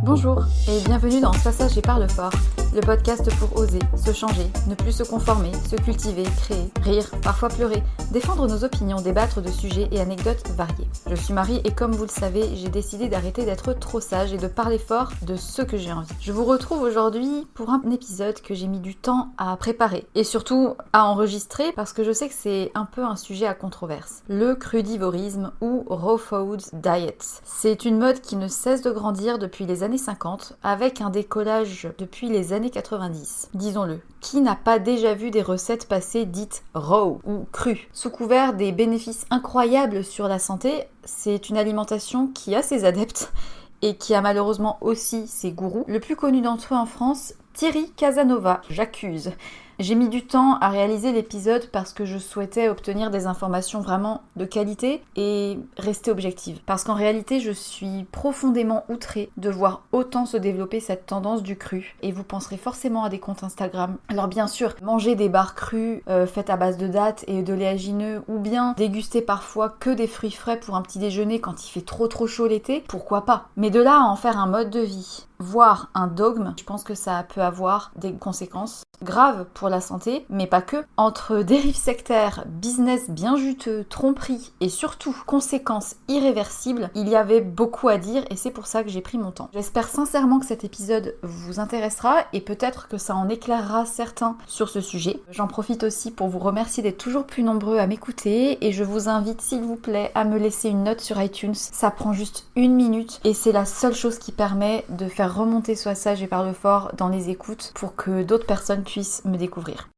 Bonjour et bienvenue dans S'assage et parle fort, le podcast pour oser, se changer, ne plus se conformer, se cultiver, créer, rire, parfois pleurer, défendre nos opinions, débattre de sujets et anecdotes variés. Je suis Marie et comme vous le savez, j'ai décidé d'arrêter d'être trop sage et de parler fort de ce que j'ai envie. Je vous retrouve aujourd'hui pour un épisode que j'ai mis du temps à préparer et surtout à enregistrer parce que je sais que c'est un peu un sujet à controverse. Le crudivorisme ou raw food diet. C'est une mode qui ne cesse de grandir depuis les années 50 avec un décollage depuis les années 90. Disons-le, qui n'a pas déjà vu des recettes passées dites raw ou crues? Sous couvert des bénéfices incroyables sur la santé, c'est une alimentation qui a ses adeptes et qui a malheureusement aussi ses gourous. Le plus connu d'entre eux en France, Thierry Casanova, j'accuse. J'ai mis du temps à réaliser l'épisode parce que je souhaitais obtenir des informations vraiment de qualité et rester objective. Parce qu'en réalité, je suis profondément outrée de voir autant se développer cette tendance du cru. Et vous penserez forcément à des comptes Instagram. Alors bien sûr, manger des barres crues faites à base de dattes et de léagineux ou bien déguster parfois que des fruits frais pour un petit déjeuner quand il fait trop chaud l'été, pourquoi pas? Mais de là à en faire un mode de vie, voire un dogme, je pense que ça peut avoir des conséquences graves pour la santé, mais pas que. Entre dérives sectaires, business bien juteux, tromperies et surtout conséquences irréversibles, il y avait beaucoup à dire et c'est pour ça que j'ai pris mon temps. J'espère sincèrement que cet épisode vous intéressera et peut-être que ça en éclairera certains sur ce sujet. J'en profite aussi pour vous remercier d'être toujours plus nombreux à m'écouter et je vous invite s'il vous plaît à me laisser une note sur iTunes. Ça prend juste 1 minute et c'est la seule chose qui permet de faire remonter S'assage et parle fort dans les écoutes pour que d'autres personnes puissent me découvrir.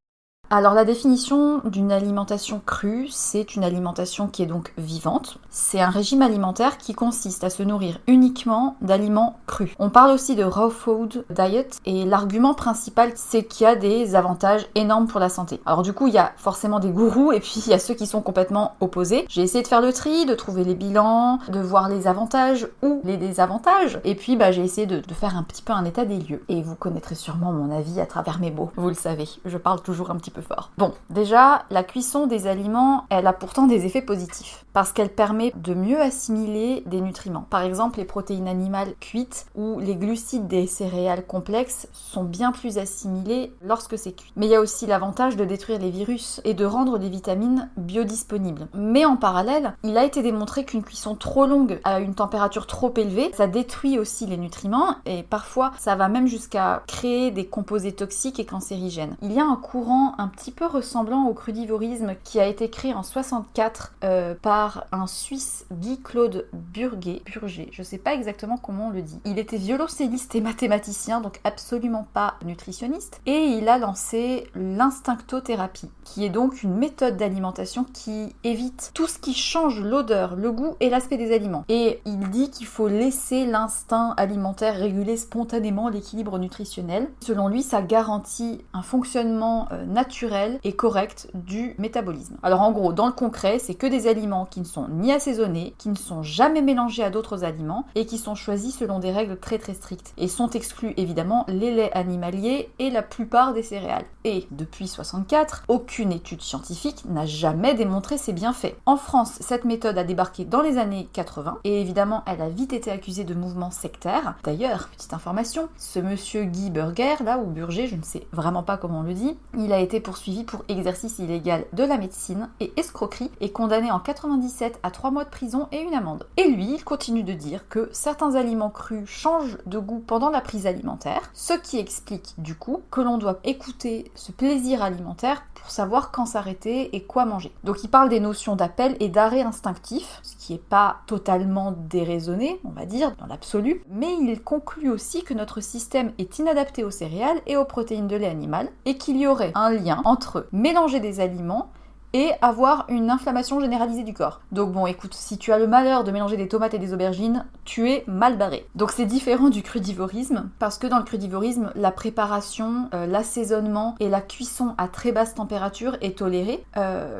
Alors la définition d'une alimentation crue, c'est une alimentation qui est donc vivante. C'est un régime alimentaire qui consiste à se nourrir uniquement d'aliments crus. On parle aussi de raw food diet et l'argument principal c'est qu'il y a des avantages énormes pour la santé. Alors du coup il y a forcément des gourous et puis il y a ceux qui sont complètement opposés. J'ai essayé de faire le tri, de trouver les bilans, de voir les avantages ou les désavantages et puis j'ai essayé de faire un petit peu un état des lieux. Et vous connaîtrez sûrement mon avis à travers mes mots, vous le savez, je parle toujours un petit peu fort. Bon, déjà, la cuisson des aliments, elle a pourtant des effets positifs parce qu'elle permet de mieux assimiler des nutriments. Par exemple, les protéines animales cuites ou les glucides des céréales complexes sont bien plus assimilés lorsque c'est cuit. Mais il y a aussi l'avantage de détruire les virus et de rendre les vitamines biodisponibles. Mais en parallèle, il a été démontré qu'une cuisson trop longue à une température trop élevée, ça détruit aussi les nutriments et parfois ça va même jusqu'à créer des composés toxiques et cancérigènes. Il y a un courant un petit peu ressemblant au crudivorisme qui a été créé en 64 par un Suisse, Guy-Claude Burger, je sais pas exactement comment on le dit. Il était violoncelliste et mathématicien, donc absolument pas nutritionniste, et il a lancé l'instinctothérapie, qui est donc une méthode d'alimentation qui évite tout ce qui change l'odeur, le goût et l'aspect des aliments. Et il dit qu'il faut laisser l'instinct alimentaire réguler spontanément l'équilibre nutritionnel. Selon lui, ça garantit un fonctionnement naturel et correct du métabolisme. Alors en gros, dans le concret, c'est que des aliments qui ne sont ni assaisonnés, qui ne sont jamais mélangés à d'autres aliments et qui sont choisis selon des règles très strictes. Et sont exclus évidemment les laits animaliers et la plupart des céréales. Et depuis 64, aucune étude scientifique n'a jamais démontré ses bienfaits. En France, cette méthode a débarqué dans les années 80 et évidemment, elle a vite été accusée de mouvement sectaire. D'ailleurs, petite information, ce monsieur Guy Burger, là, ou Burger, je ne sais vraiment pas comment on le dit, il a été poursuivi pour exercice illégal de la médecine et escroquerie et condamné en 97 à 3 mois de prison et une amende. Et lui, il continue de dire que certains aliments crus changent de goût pendant la prise alimentaire, ce qui explique du coup que l'on doit écouter ce plaisir alimentaire pour savoir quand s'arrêter et quoi manger. Donc il parle des notions d'appel et d'arrêt instinctif, ce qui n'est pas totalement déraisonné, on va dire, dans l'absolu, mais il conclut aussi que notre système est inadapté aux céréales et aux protéines de lait animal et qu'il y aurait un lien entre mélanger des aliments et avoir une inflammation généralisée du corps. Donc bon, écoute, si tu as le malheur de mélanger des tomates et des aubergines, tu es mal barré. Donc c'est différent du crudivorisme, parce que dans le crudivorisme, la préparation, l'assaisonnement et la cuisson à très basse température est tolérée.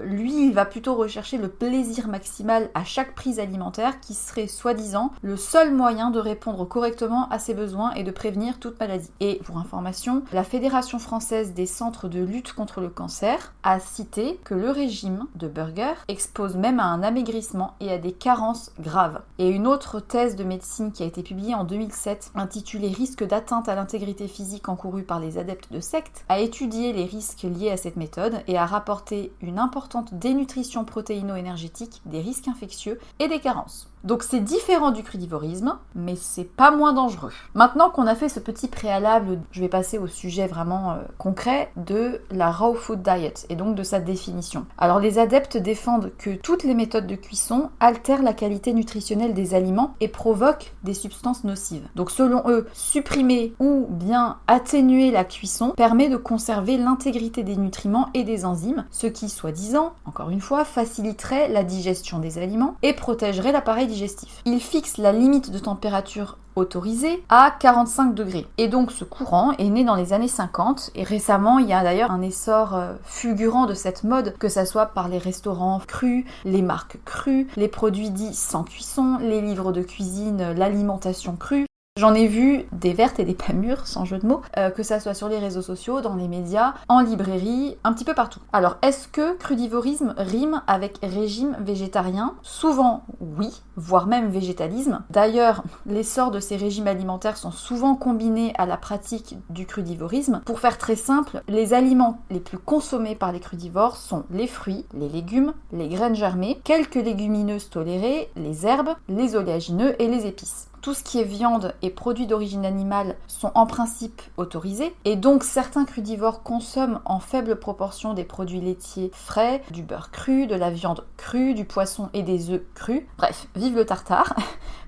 Lui, il va plutôt rechercher le plaisir maximal à chaque prise alimentaire, qui serait soi-disant le seul moyen de répondre correctement à ses besoins et de prévenir toute maladie. Et pour information, la Fédération française des centres de lutte contre le cancer a cité que le régime de burger expose même à un amaigrissement et à des carences graves. Et une autre thèse de médecine qui a été publiée en 2007, intitulée Risque d'atteinte à l'intégrité physique encourue par les adeptes de sectes, a étudié les risques liés à cette méthode et a rapporté une importante dénutrition protéino-énergétique, des risques infectieux et des carences. Donc c'est différent du crudivorisme, mais c'est pas moins dangereux. Maintenant qu'on a fait ce petit préalable, je vais passer au sujet vraiment concret de la raw food diet et donc de sa définition. Alors les adeptes défendent que toutes les méthodes de cuisson altèrent la qualité nutritionnelle des aliments et provoquent des substances nocives. Donc selon eux, supprimer ou bien atténuer la cuisson permet de conserver l'intégrité des nutriments et des enzymes, ce qui, soi-disant, encore une fois, faciliterait la digestion des aliments et protégerait l'appareil digestif. Il fixe la limite de température autorisée à 45 degrés. Et donc ce courant est né dans les années 50 et récemment il y a d'ailleurs un essor fulgurant de cette mode, que ça soit par les restaurants crus, les marques crues, les produits dits sans cuisson, les livres de cuisine, l'alimentation crue. J'en ai vu des vertes et des pas mûres, sans jeu de mots, que ça soit sur les réseaux sociaux, dans les médias, en librairie, un petit peu partout. Alors, est-ce que crudivorisme rime avec régime végétarien ? Souvent, oui, voire même végétalisme. D'ailleurs, l'essor de ces régimes alimentaires sont souvent combinés à la pratique du crudivorisme. Pour faire très simple, les aliments les plus consommés par les crudivores sont les fruits, les légumes, les graines germées, quelques légumineuses tolérées, les herbes, les oléagineux et les épices. Tout ce qui est viande et produits d'origine animale sont en principe autorisés et donc certains crudivores consomment en faible proportion des produits laitiers frais, du beurre cru, de la viande crue, du poisson et des œufs crus. Bref, vive le tartare.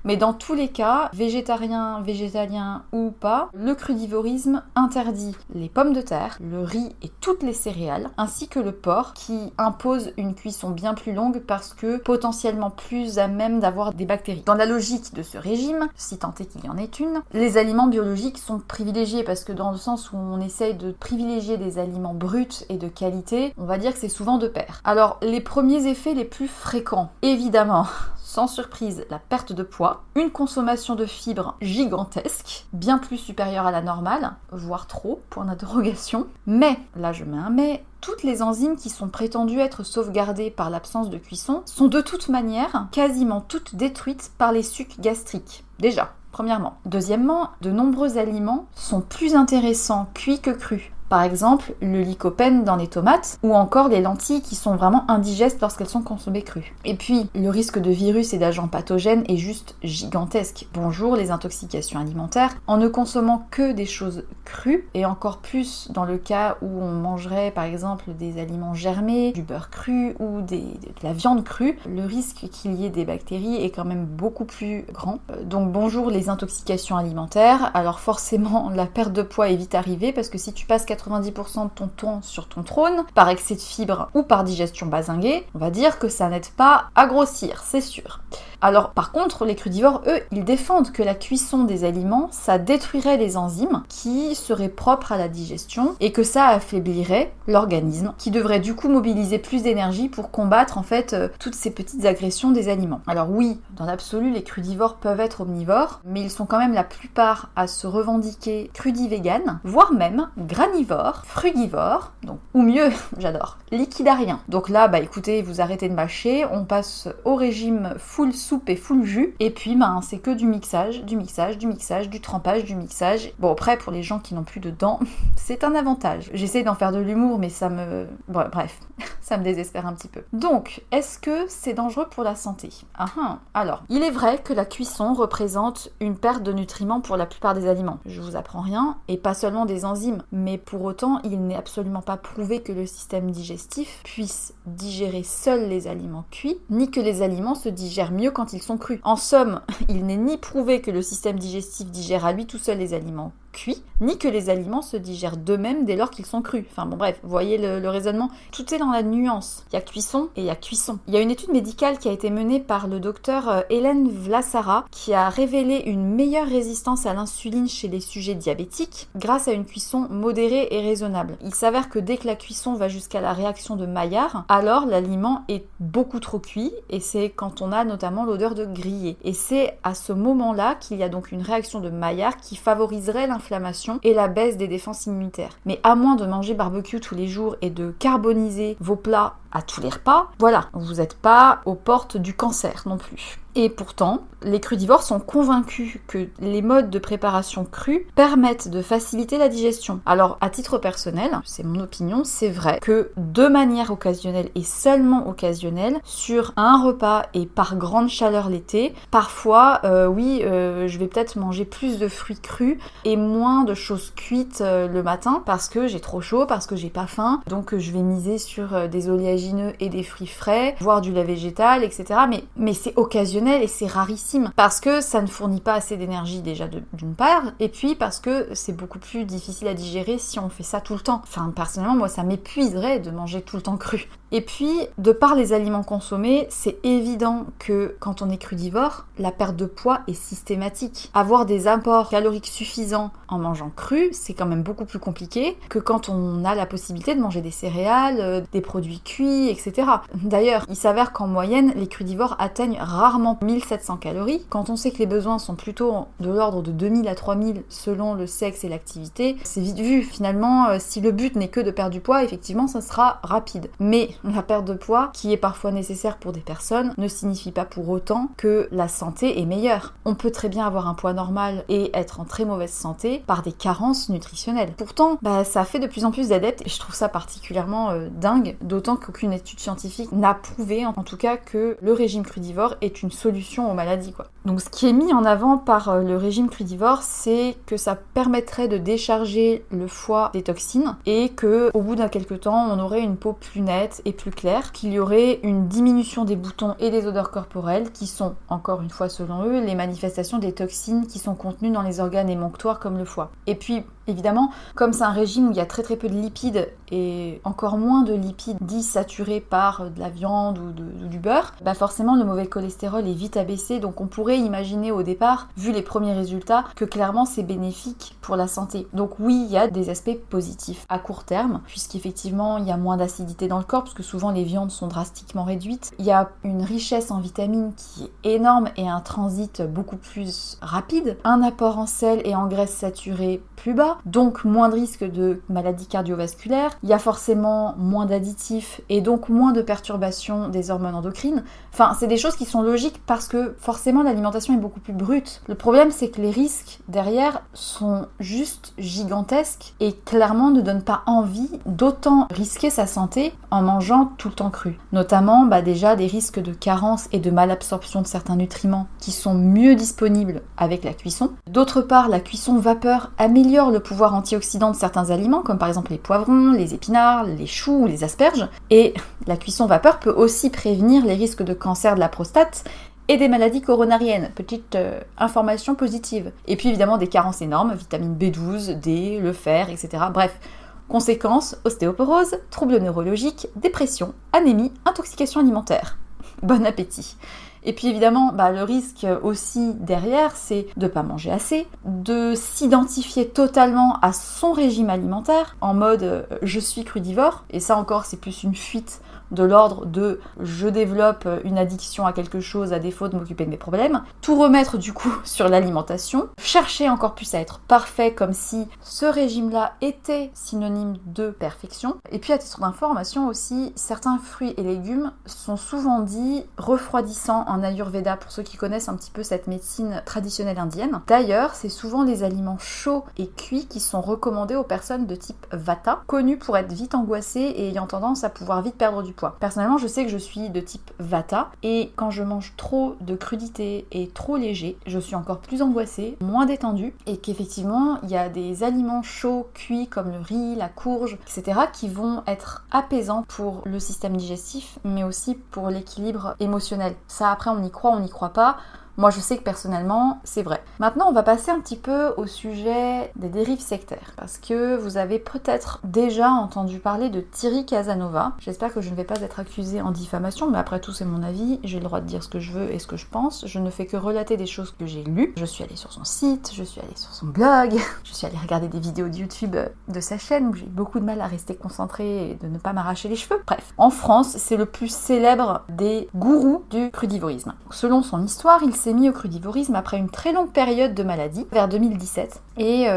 Mais dans tous les cas, végétarien, végétalien ou pas, le crudivorisme interdit les pommes de terre, le riz et toutes les céréales, ainsi que le porc qui impose une cuisson bien plus longue parce que potentiellement plus à même d'avoir des bactéries. Dans la logique de ce régime, si tant est qu'il y en ait une, les aliments biologiques sont privilégiés parce que dans le sens où on essaye de privilégier des aliments bruts et de qualité, on va dire que c'est souvent de pair. Alors, les premiers effets les plus fréquents, évidemment, sans surprise, la perte de poids, une consommation de fibres gigantesque, bien plus supérieure à la normale, voire trop, point d'interrogation. Mais, là je mets un mais, toutes les enzymes qui sont prétendues être sauvegardées par l'absence de cuisson sont de toute manière quasiment toutes détruites par les sucs gastriques. Déjà, premièrement. Deuxièmement, de nombreux aliments sont plus intéressants cuits que crus. Par exemple, le lycopène dans les tomates, ou encore les lentilles qui sont vraiment indigestes lorsqu'elles sont consommées crues. Et puis, le risque de virus et d'agents pathogènes est juste gigantesque. Bonjour les intoxications alimentaires. En ne consommant que des choses crues, et encore plus dans le cas où on mangerait par exemple des aliments germés, du beurre cru ou de la viande crue, le risque qu'il y ait des bactéries est quand même beaucoup plus grand. Donc bonjour les intoxications alimentaires. Alors forcément, la perte de poids est vite arrivée parce que si tu passes 90% de ton temps sur ton trône, par excès de fibres ou par digestion bazinguée, on va dire que ça n'aide pas à grossir, c'est sûr. Alors par contre, les crudivores, eux, ils défendent que la cuisson des aliments, ça détruirait les enzymes qui seraient propres à la digestion et que ça affaiblirait l'organisme qui devrait du coup mobiliser plus d'énergie pour combattre en fait toutes ces petites agressions des aliments. Alors oui, dans l'absolu, les crudivores peuvent être omnivores, mais ils sont quand même la plupart à se revendiquer crudivéganes, voire même granivores, frugivores, donc ou mieux, j'adore, liquidariens. Donc là, bah écoutez, vous arrêtez de mâcher, on passe au régime full soupe et full jus, et puis c'est que du mixage, du trempage, du mixage. Bon après, pour les gens qui n'ont plus de dents, c'est un avantage. J'essaie d'en faire de l'humour, mais ça me... Bref, ça me désespère un petit peu. Donc, est-ce que c'est dangereux pour la santé ? Alors, il est vrai que la cuisson représente une perte de nutriments pour la plupart des aliments. Je vous apprends rien, et pas seulement des enzymes, mais pour autant, il n'est absolument pas prouvé que le système digestif puisse digérer seul les aliments cuits, ni que les aliments se digèrent mieux quand ils sont crus. En somme, il n'est ni prouvé que le système digestif digère à lui tout seul les aliments cuits, ni que les aliments se digèrent d'eux-mêmes dès lors qu'ils sont crus. Enfin bon bref, vous voyez le raisonnement. Tout est dans la nuance. Il y a cuisson et il y a cuisson. Il y a une étude médicale qui a été menée par le docteur Hélène Vlasara qui a révélé une meilleure résistance à l'insuline chez les sujets diabétiques grâce à une cuisson modérée et raisonnable. Il s'avère que dès que la cuisson va jusqu'à la réaction de Maillard, alors l'aliment est beaucoup trop cuit et c'est quand on a notamment l'odeur de grillé. Et c'est à ce moment-là qu'il y a donc une réaction de Maillard qui favoriserait l'inflammation l'inflammation et la baisse des défenses immunitaires. Mais à moins de manger barbecue tous les jours et de carboniser vos plats à tous les repas, voilà, vous n'êtes pas aux portes du cancer non plus. Et pourtant, les crudivores sont convaincus que les modes de préparation crus permettent de faciliter la digestion. Alors, à titre personnel, c'est mon opinion, c'est vrai que de manière occasionnelle et seulement occasionnelle, sur un repas et par grande chaleur l'été, parfois, je vais peut-être manger plus de fruits crus et moins de choses cuites le matin parce que j'ai trop chaud, parce que j'ai pas faim, donc je vais miser sur des oléagineux et des fruits frais, voire du lait végétal, etc. Mais c'est occasionnel et c'est rarissime parce que ça ne fournit pas assez d'énergie déjà d'une part, et puis parce que c'est beaucoup plus difficile à digérer si on fait ça tout le temps. Enfin, personnellement, moi, ça m'épuiserait de manger tout le temps cru. Et puis, de par les aliments consommés, c'est évident que quand on est crudivore, la perte de poids est systématique. Avoir des apports caloriques suffisants en mangeant cru, c'est quand même beaucoup plus compliqué que quand on a la possibilité de manger des céréales, des produits cuits, etc. D'ailleurs, il s'avère qu'en moyenne, les crudivores atteignent rarement 1700 calories. Quand on sait que les besoins sont plutôt de l'ordre de 2000 à 3000 selon le sexe et l'activité, c'est vite vu. Finalement, si le but n'est que de perdre du poids, effectivement, ça sera rapide. Mais la perte de poids, qui est parfois nécessaire pour des personnes, ne signifie pas pour autant que la santé est meilleure. On peut très bien avoir un poids normal et être en très mauvaise santé par des carences nutritionnelles. Pourtant, ça fait de plus en plus d'adeptes et je trouve ça particulièrement dingue, d'autant qu'aucune étude scientifique n'a prouvé, en tout cas, que le régime crudivore est une solution aux maladies, quoi. Donc ce qui est mis en avant par le régime crudivore, c'est que ça permettrait de décharger le foie des toxines et que au bout d'un quelque temps, on aurait une peau plus nette et plus claire, qu'il y aurait une diminution des boutons et des odeurs corporelles qui sont, encore une fois selon eux, les manifestations des toxines qui sont contenues dans les organes émonctoires comme le foie. Et puis, évidemment, comme c'est un régime où il y a très très peu de lipides et encore moins de lipides dits saturés par de la viande ou du beurre, forcément le mauvais cholestérol est vite abaissé, donc on pourrait imaginer au départ, vu les premiers résultats, que clairement c'est bénéfique pour la santé. Donc oui, il y a des aspects positifs à court terme, puisqu'effectivement il y a moins d'acidité dans le corps, parce que souvent les viandes sont drastiquement réduites. Il y a une richesse en vitamines qui est énorme et un transit beaucoup plus rapide, un apport en sel et en graisses saturées plus bas, donc moins de risque de maladies cardiovasculaires. Il y a forcément moins d'additifs et donc moins de perturbations des hormones endocrines. Enfin, c'est des choses qui sont logiques parce que forcément l'alimentation est beaucoup plus brute. Le problème, c'est que les risques derrière sont juste gigantesques et clairement ne donnent pas envie d'autant risquer sa santé en mangeant tout le temps cru. Notamment déjà des risques de carence et de malabsorption de certains nutriments qui sont mieux disponibles avec la cuisson. D'autre part, la cuisson vapeur améliore le pouvoir antioxydant de certains aliments, comme par exemple les poivrons, les épinards, les choux ou les asperges. Et la cuisson vapeur peut aussi prévenir les risques de cancer de la prostate et des maladies coronariennes. Petite information positive. Et puis évidemment des carences énormes, vitamine B12, D, le fer, etc. Bref, conséquences, ostéoporose, troubles neurologiques, dépression, anémie, intoxication alimentaire. Bon appétit. Et puis évidemment, le risque aussi derrière, c'est de pas manger assez, de s'identifier totalement à son régime alimentaire, en mode je suis crudivore, et ça encore c'est plus une fuite de l'ordre de je développe une addiction à quelque chose à défaut de m'occuper de mes problèmes, tout remettre du coup sur l'alimentation, chercher encore plus à être parfait comme si ce régime-là était synonyme de perfection. Et puis à titre d'information aussi, certains fruits et légumes sont souvent dits refroidissants en Ayurveda, pour ceux qui connaissent un petit peu cette médecine traditionnelle indienne. D'ailleurs, c'est souvent les aliments chauds et cuits qui sont recommandés aux personnes de type Vata, connues pour être vite angoissées et ayant tendance à pouvoir vite perdre du poids. Personnellement, je sais que je suis de type Vata et quand je mange trop de crudité et trop léger, je suis encore plus angoissée, moins détendue et qu'effectivement, il y a des aliments chauds, cuits comme le riz, la courge, etc. qui vont être apaisants pour le système digestif mais aussi pour l'équilibre émotionnel. Ça, après, on y croit pas. Moi, je sais que personnellement, c'est vrai. Maintenant, on va passer un petit peu au sujet des dérives sectaires. Parce que vous avez peut-être déjà entendu parler de Thierry Casanova. J'espère que je ne vais pas être accusée en diffamation, mais après tout, c'est mon avis. J'ai le droit de dire ce que je veux et ce que je pense. Je ne fais que relater des choses que j'ai lues. Je suis allée sur son site, je suis allée sur son blog, je suis allée regarder des vidéos de YouTube de sa chaîne où j'ai eu beaucoup de mal à rester concentrée et de ne pas m'arracher les cheveux. Bref, en France, c'est le plus célèbre des gourous du crudivorisme. Selon son histoire, il s'est mis au crudivorisme après une très longue période de maladie, vers 2017, et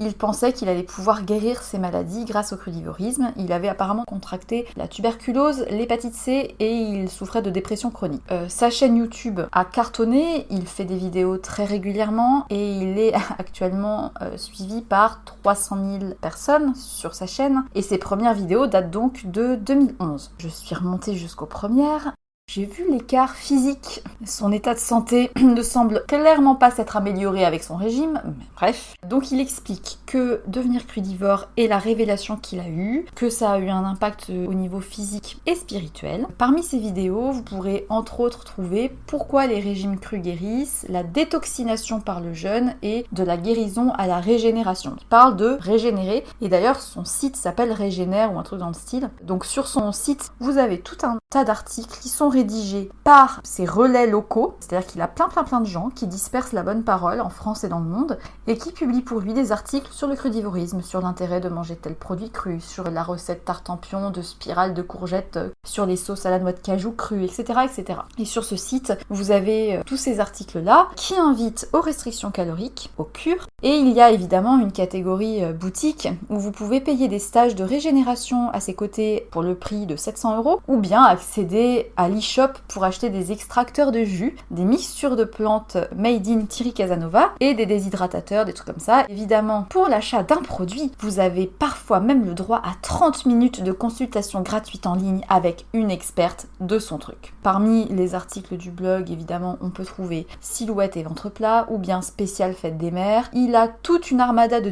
il pensait qu'il allait pouvoir guérir ses maladies grâce au crudivorisme. Il avait apparemment contracté la tuberculose, l'hépatite C et il souffrait de dépression chronique. Sa chaîne YouTube a cartonné, il fait des vidéos très régulièrement et il est actuellement suivi par 300 000 personnes sur sa chaîne et ses premières vidéos datent donc de 2011. Je suis remontée jusqu'aux premières. J'ai vu l'écart physique. Son état de santé ne semble clairement pas s'être amélioré avec son régime, mais bref. Donc il explique que devenir crudivore est la révélation qu'il a eue, que ça a eu un impact au niveau physique et spirituel. Parmi ces vidéos, vous pourrez entre autres trouver pourquoi les régimes crus guérissent, la détoxination par le jeûne et de la guérison à la régénération. Il parle de régénérer et d'ailleurs son site s'appelle Régénère ou un truc dans le style. Donc sur son site, vous avez tout un tas d'articles qui sont rédigé par ses relais locaux, c'est-à-dire qu'il a plein de gens qui dispersent la bonne parole en France et dans le monde et qui publient pour lui des articles sur le crudivorisme, sur l'intérêt de manger tel produit cru, sur la recette tarte en pion de spirale de courgettes, sur les sauces à la noix de cajou crues, etc., etc. Et sur ce site, vous avez tous ces articles-là qui invitent aux restrictions caloriques, aux cures, et il y a évidemment une catégorie boutique où vous pouvez payer des stages de régénération à ses côtés pour le prix de 700 €, ou bien accéder à l'e-shop pour acheter des extracteurs de jus, des mixtures de plantes made in Thierry Casanova et des déshydratateurs, des trucs comme ça. Évidemment, pour l'achat d'un produit, vous avez parfois même le droit à 30 minutes de consultation gratuite en ligne avec une experte de son truc. Parmi les articles du blog, évidemment, on peut trouver silhouette et ventre plat ou bien spécial fête des mères. Il a toute une armada de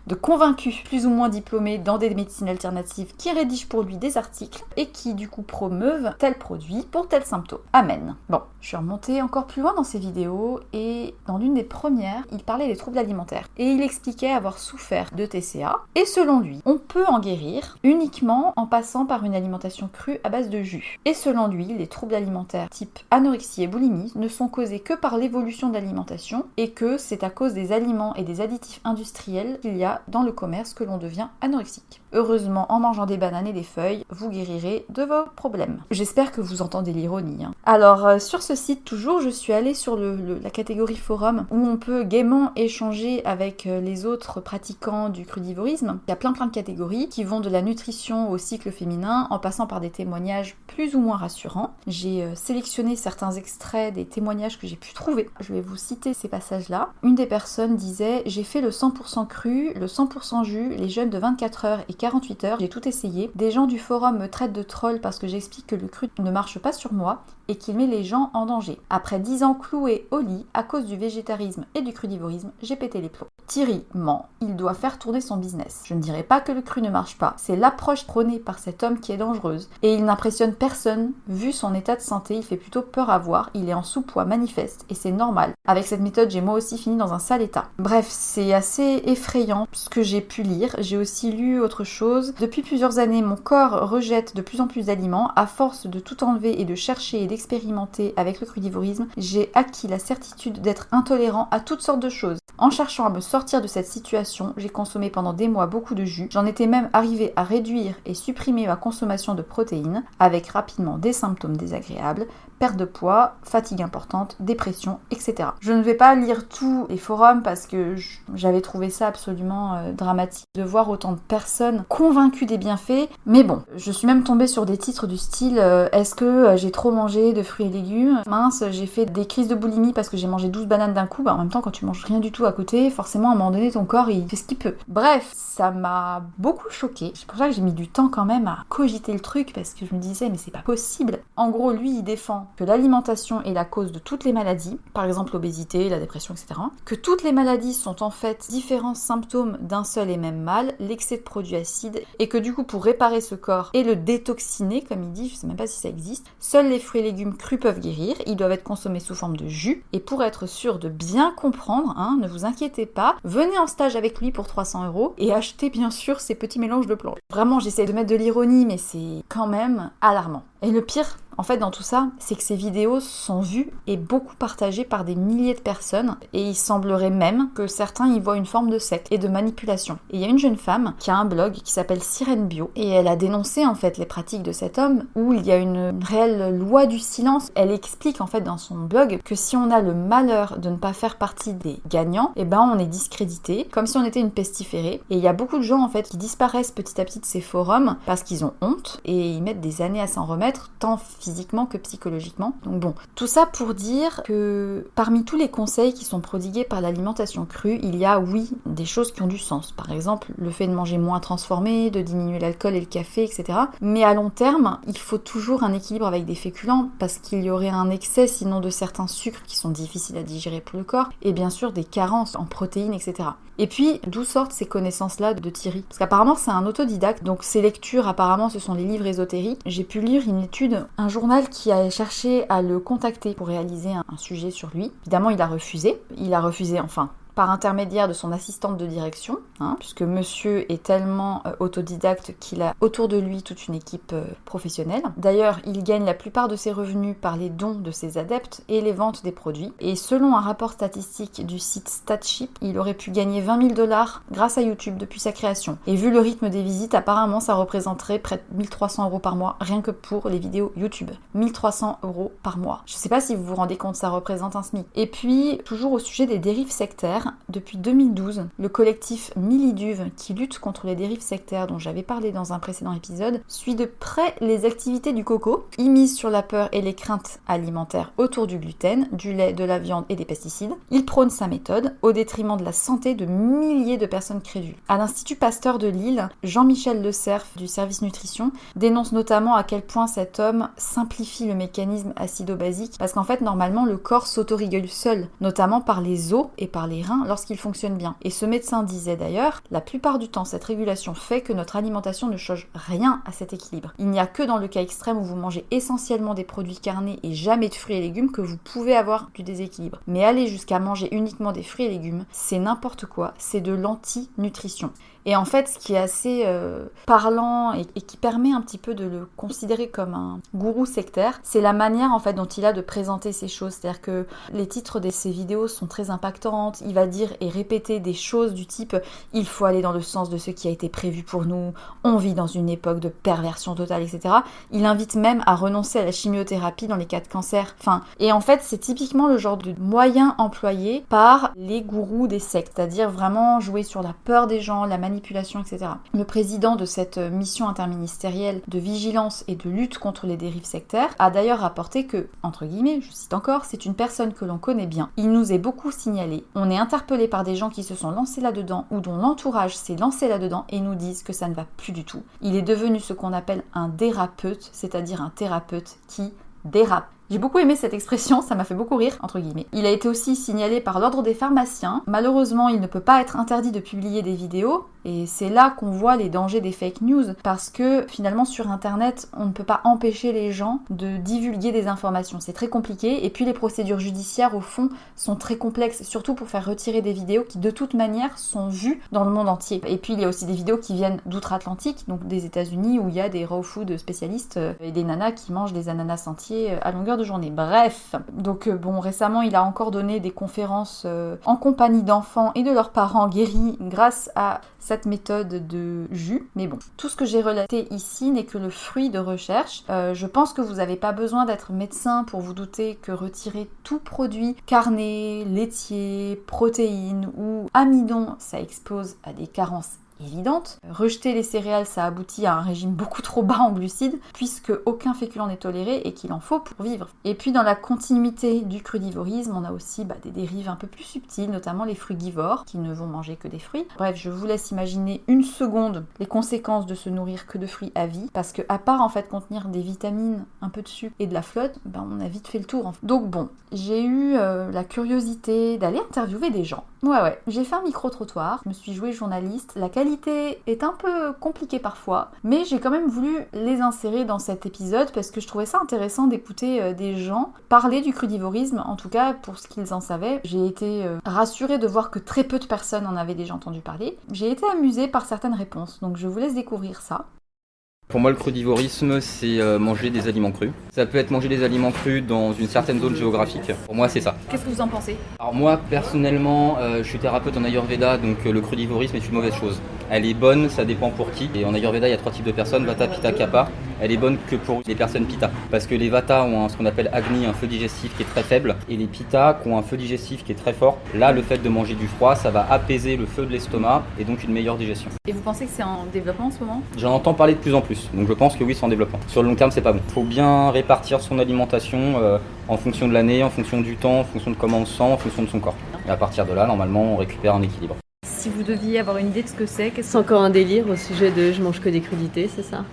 de convaincus plus ou moins diplômés dans des médecines alternatives qui rédigent pour lui des articles et qui du coup promeuvent tel produit pour tel symptôme. Amen. Bon, je suis remontée encore plus loin dans ses vidéos et dans l'une des premières, il parlait des troubles alimentaires et il expliquait avoir souffert de TCA et selon lui, on peut en guérir uniquement en passant par une alimentation crue à base de jus. Et selon lui, les troubles alimentaires type anorexie et boulimie ne sont causés que par l'évolution de l'alimentation et que c'est à cause des aliments et des additifs industriels qu'il y a dans le commerce que l'on devient anorexique. Heureusement, en mangeant des bananes et des feuilles, vous guérirez de vos problèmes. J'espère que vous entendez l'ironie. Alors, sur ce site, toujours, je suis allée sur la catégorie forum où on peut gaiement échanger avec les autres pratiquants du crudivorisme. Il y a plein de catégories qui vont de la nutrition au cycle féminin en passant par des témoignages plus ou moins rassurants. J'ai sélectionné certains extraits des témoignages que j'ai pu trouver. Je vais vous citer ces passages-là. Une des personnes disait « J'ai fait le 100% cru, le 100% jus, les jeûnes de 24 heures et 48 heures, j'ai tout essayé. Des gens du forum me traitent de troll parce que j'explique que le cru ne marche pas sur moi et qu'il met les gens en danger. Après 10 ans cloué au lit à cause du végétarisme et du crudivorisme, j'ai pété les plombs. Thierry ment, il doit faire tourner son business. Je ne dirais pas que le cru ne marche pas, c'est l'approche prônée par cet homme qui est dangereuse. Et il n'impressionne personne, vu son état de santé, il fait plutôt peur à voir, il est en sous-poids manifeste et c'est normal. Avec cette méthode, j'ai moi aussi fini dans un sale état. Bref, c'est assez effrayant ce que j'ai pu lire. J'ai aussi lu autre chose. Depuis plusieurs années, mon corps rejette de plus en plus d'aliments. À force de tout enlever et de chercher et d'expérimenter avec le crudivorisme, j'ai acquis la certitude d'être intolérant à toutes sortes de choses. En cherchant à me sortir de cette situation, j'ai consommé pendant des mois beaucoup de jus. J'en étais même arrivée à réduire et supprimer ma consommation de protéines, avec rapidement des symptômes désagréables, perte de poids, fatigue importante, dépression, etc. Je ne vais pas lire tous les forums parce que j'avais trouvé ça absolument dramatique de voir autant de personnes convaincues des bienfaits. Mais bon, je suis même tombée sur des titres du style est-ce que j'ai trop mangé de fruits et légumes ? Mince, j'ai fait des crises de boulimie parce que j'ai mangé 12 bananes d'un coup. En même temps, quand tu manges rien du tout à côté, forcément à un moment donné, ton corps il fait ce qu'il peut. Bref, ça m'a beaucoup choquée. C'est pour ça que j'ai mis du temps quand même à cogiter le truc parce que je me disais mais c'est pas possible. En gros, lui, il défend que l'alimentation est la cause de toutes les maladies, par exemple l'obésité, la dépression, etc. Que toutes les maladies sont en fait différents symptômes d'un seul et même mal, l'excès de produits acides, et que du coup pour réparer ce corps et le détoxiner, comme il dit, je sais même pas si ça existe, seuls les fruits et légumes crus peuvent guérir, ils doivent être consommés sous forme de jus, et pour être sûr de bien comprendre, ne vous inquiétez pas, venez en stage avec lui pour 300 € et achetez bien sûr ces petits mélanges de plantes. Vraiment, j'essaie de mettre de l'ironie, mais c'est quand même alarmant. Et le pire, en fait, dans tout ça, c'est que ces vidéos sont vues et beaucoup partagées par des milliers de personnes, et il semblerait même que certains y voient une forme de secte et de manipulation. Et il y a une jeune femme qui a un blog qui s'appelle Sirène Bio, et elle a dénoncé en fait les pratiques de cet homme, où il y a une réelle loi du silence. Elle explique en fait dans son blog que si on a le malheur de ne pas faire partie des gagnants, et ben on est discrédité, comme si on était une pestiférée. Et il y a beaucoup de gens en fait qui disparaissent petit à petit de ces forums parce qu'ils ont honte, et ils mettent des années à s'en remettre, tant physiquement que psychologiquement. Donc bon, tout ça pour dire que parmi tous les conseils qui sont prodigués par l'alimentation crue, il y a oui des choses qui ont du sens. Par exemple, le fait de manger moins transformé, de diminuer l'alcool et le café, etc. Mais à long terme, il faut toujours un équilibre avec des féculents parce qu'il y aurait un excès sinon de certains sucres qui sont difficiles à digérer pour le corps et bien sûr des carences en protéines, etc. Et puis, d'où sortent ces connaissances-là de Thierry? Parce qu'apparemment, c'est un autodidacte, donc ses lectures, apparemment, ce sont les livres ésotériques. J'ai pu lire une étude, un journal qui a cherché à le contacter pour réaliser un sujet sur lui. Évidemment, il a refusé. Enfin, par intermédiaire de son assistante de direction, puisque monsieur est tellement autodidacte qu'il a autour de lui toute une équipe professionnelle. D'ailleurs, il gagne la plupart de ses revenus par les dons de ses adeptes et les ventes des produits. Et selon un rapport statistique du site Statship, il aurait pu gagner 20 000 $ grâce à YouTube depuis sa création. Et vu le rythme des visites, apparemment ça représenterait près de 1 300 € par mois, rien que pour les vidéos YouTube. 1 300 € par mois. Je sais pas si vous vous rendez compte, ça représente un SMIC. Et puis, toujours au sujet des dérives sectaires, depuis 2012, le collectif Miliduve, qui lutte contre les dérives sectaires dont j'avais parlé dans un précédent épisode, suit de près les activités du coco. Il mise sur la peur et les craintes alimentaires autour du gluten, du lait, de la viande et des pesticides. Il prône sa méthode au détriment de la santé de milliers de personnes crédules. À l'Institut Pasteur de Lille, Jean-Michel Le Cerf du service nutrition dénonce notamment à quel point cet homme simplifie le mécanisme acido-basique parce qu'en fait normalement le corps s'autorégule seul, notamment par les os et par les reins lorsqu'il fonctionne bien. Et ce médecin disait d'ailleurs, la plupart du temps cette régulation fait que notre alimentation ne change rien à cet équilibre. Il n'y a que dans le cas extrême où vous mangez essentiellement des produits carnés et jamais de fruits et légumes que vous pouvez avoir du déséquilibre. Mais aller jusqu'à manger uniquement des fruits et légumes, c'est n'importe quoi, c'est de l'anti-nutrition. Et en fait, ce qui est assez parlant et qui permet un petit peu de le considérer comme un gourou sectaire, c'est la manière en fait dont il a de présenter ces choses. C'est-à-dire que les titres de ses vidéos sont très impactantes. Il va dire et répéter des choses du type « Il faut aller dans le sens de ce qui a été prévu pour nous. On vit dans une époque de perversion totale, etc. » Il invite même à renoncer à la chimiothérapie dans les cas de cancer. Et en fait, c'est typiquement le genre de moyen employé par les gourous des sectes. C'est-à-dire vraiment jouer sur la peur des gens, la manipulation, etc. Le président de cette mission interministérielle de vigilance et de lutte contre les dérives sectaires a d'ailleurs rapporté que, entre guillemets, je cite encore, c'est une personne que l'on connaît bien. Il nous est beaucoup signalé. On est interpellé par des gens qui se sont lancés là-dedans ou dont l'entourage s'est lancé là-dedans et nous disent que ça ne va plus du tout. Il est devenu ce qu'on appelle un dérapeute, c'est-à-dire un thérapeute qui dérape. J'ai beaucoup aimé cette expression, ça m'a fait beaucoup rire, entre guillemets. Il a été aussi signalé par l'ordre des pharmaciens. Malheureusement, il ne peut pas être interdit de publier des vidéos, et c'est là qu'on voit les dangers des fake news, parce que finalement sur internet, on ne peut pas empêcher les gens de divulguer des informations. C'est très compliqué, et puis les procédures judiciaires, au fond, sont très complexes, surtout pour faire retirer des vidéos qui, de toute manière, sont vues dans le monde entier. Et puis il y a aussi des vidéos qui viennent d'outre-Atlantique, donc des États-Unis, où il y a des raw food spécialistes, et des nanas qui mangent des ananas entiers à longueur de journée. Bref, donc récemment il a encore donné des conférences en compagnie d'enfants et de leurs parents guéris grâce à cette méthode de jus. Mais bon, tout ce que j'ai relaté ici n'est que le fruit de recherche. Je pense que vous n'avez pas besoin d'être médecin pour vous douter que retirer tout produit carné, laitier, protéines ou amidon, ça expose à des carences évidente. Rejeter les céréales, ça aboutit à un régime beaucoup trop bas en glucides, puisque aucun féculent n'est toléré et qu'il en faut pour vivre. Et puis dans la continuité du crudivorisme, on a aussi des dérives un peu plus subtiles, notamment les frugivores, qui ne vont manger que des fruits. Bref, je vous laisse imaginer une seconde les conséquences de se nourrir que de fruits à vie, parce que à part en fait contenir des vitamines, un peu de sucre et de la flotte, on a vite fait le tour. Donc bon, j'ai eu la curiosité d'aller interviewer des gens. Ouais, j'ai fait un micro-trottoir, je me suis jouée journaliste, la qualité est un peu compliquée parfois, mais j'ai quand même voulu les insérer dans cet épisode parce que je trouvais ça intéressant d'écouter des gens parler du crudivorisme, en tout cas pour ce qu'ils en savaient. J'ai été rassurée de voir que très peu de personnes en avaient déjà entendu parler. J'ai été amusée par certaines réponses, donc je vous laisse découvrir ça. Pour moi, le crudivorisme, c'est manger des aliments crus. Ça peut être manger des aliments crus dans une certaine zone géographique. Pour moi, c'est ça. Qu'est-ce que vous en pensez? Alors moi, personnellement, je suis thérapeute en Ayurveda, donc le crudivorisme est une mauvaise chose. Elle est bonne, ça dépend pour qui. Et en Ayurveda, il y a 3 types de personnes, Vata, Pitta, Kapha. Elle est bonne que pour les personnes Pitta. Parce que les Vata ont ce qu'on appelle Agni, un feu digestif qui est très faible. Et les Pitta qui ont un feu digestif qui est très fort. Là, le fait de manger du froid, ça va apaiser le feu de l'estomac et donc une meilleure digestion. Et vous pensez que c'est en développement en ce moment? J'en entends parler de plus en plus. Donc je pense que oui, c'est en développement. Sur le long terme, c'est pas bon. Il faut bien répartir son alimentation en fonction de l'année, en fonction du temps, en fonction de comment on se sent, en fonction de son corps. Et à partir de là, normalement, on récupère un équilibre. Si vous deviez avoir une idée de ce que c'est, C'est encore un délire au sujet de je mange que des crudités, c'est ça?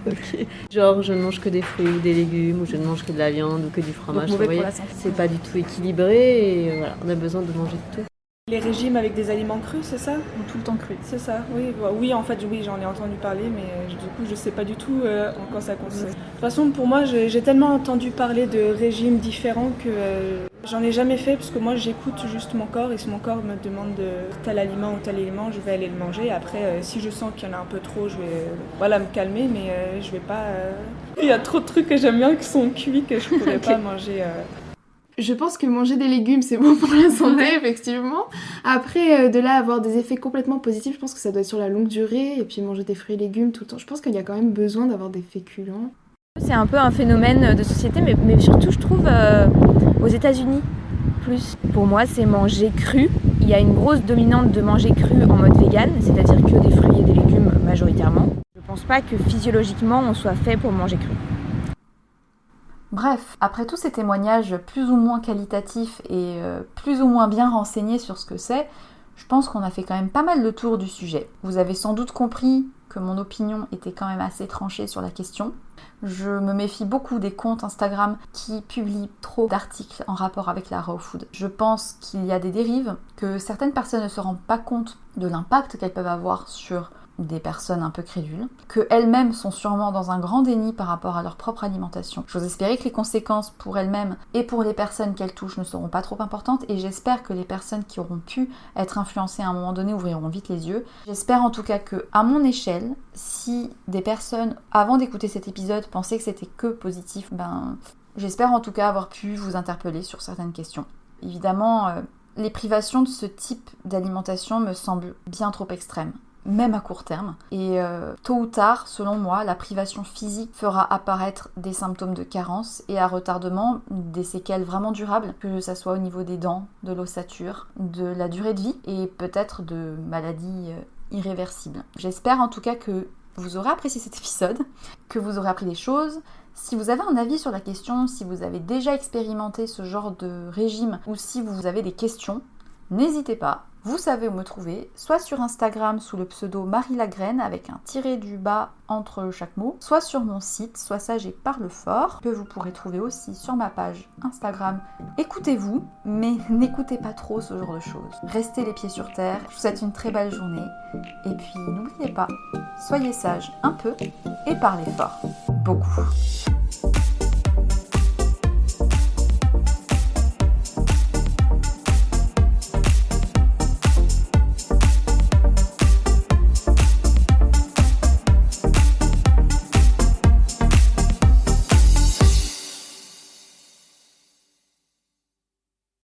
Ok. Genre je ne mange que des fruits ou des légumes, ou je ne mange que de la viande ou que du fromage. mauvais Vous voyez, pour la santé. c'est pas du tout équilibré et voilà, on a besoin de manger de tout. Les régimes avec des aliments crus, c'est ça? Ou tout le temps cru? C'est ça, oui. Oui, en fait, oui, j'en ai entendu parler, mais du coup, je sais pas du tout en quoi ça consiste. De toute façon, pour moi, j'ai tellement entendu parler de régimes différents que j'en ai jamais fait, parce que moi, j'écoute juste mon corps, et si mon corps me demande de tel aliment ou tel aliment, je vais aller le manger. Après, si je sens qu'il y en a un peu trop, je vais me calmer, mais je vais pas... Il y a trop de trucs que j'aime bien qui sont cuits que je pourrais pas manger... Je pense que manger des légumes, c'est bon pour la santé, effectivement. Après, de là avoir des effets complètement positifs, je pense que ça doit être sur la longue durée. Et puis manger des fruits et légumes tout le temps. Je pense qu'il y a quand même besoin d'avoir des féculents. C'est un peu un phénomène de société, mais surtout, je trouve, aux États-Unis. Plus, pour moi, c'est manger cru. Il y a une grosse dominante de manger cru en mode vegan, c'est-à-dire que des fruits et des légumes majoritairement. Je pense pas que physiologiquement, on soit fait pour manger cru. Bref, après tous ces témoignages plus ou moins qualitatifs et plus ou moins bien renseignés sur ce que c'est, je pense qu'on a fait quand même pas mal le tour du sujet. Vous avez sans doute compris que mon opinion était quand même assez tranchée sur la question. Je me méfie beaucoup des comptes Instagram qui publient trop d'articles en rapport avec la raw food. Je pense qu'il y a des dérives, que certaines personnes ne se rendent pas compte de l'impact qu'elles peuvent avoir sur des personnes un peu crédules, qu'elles-mêmes sont sûrement dans un grand déni par rapport à leur propre alimentation. J'ose espérer que les conséquences pour elles-mêmes et pour les personnes qu'elles touchent ne seront pas trop importantes, et j'espère que les personnes qui auront pu être influencées à un moment donné ouvriront vite les yeux. J'espère en tout cas que, à mon échelle, si des personnes, avant d'écouter cet épisode, pensaient que c'était que positif, j'espère en tout cas avoir pu vous interpeller sur certaines questions. Évidemment, les privations de ce type d'alimentation me semblent bien trop extrêmes, même à court terme. Et tôt ou tard, selon moi, la privation physique fera apparaître des symptômes de carence et à retardement des séquelles vraiment durables, que ça soit au niveau des dents, de l'ossature, de la durée de vie et peut-être de maladies irréversibles. J'espère en tout cas que vous aurez apprécié cet épisode, que vous aurez appris des choses. Si vous avez un avis sur la question, si vous avez déjà expérimenté ce genre de régime ou si vous avez des questions, n'hésitez pas. Vous savez où me trouver, soit sur Instagram sous le pseudo Marie Lagraine avec un tiré du bas entre chaque mot, soit sur mon site Sois sage et parle fort, que vous pourrez trouver aussi sur ma page Instagram. Écoutez-vous, mais n'écoutez pas trop ce genre de choses. Restez les pieds sur terre, je vous souhaite une très belle journée, et puis n'oubliez pas, soyez sage un peu et parlez fort, beaucoup.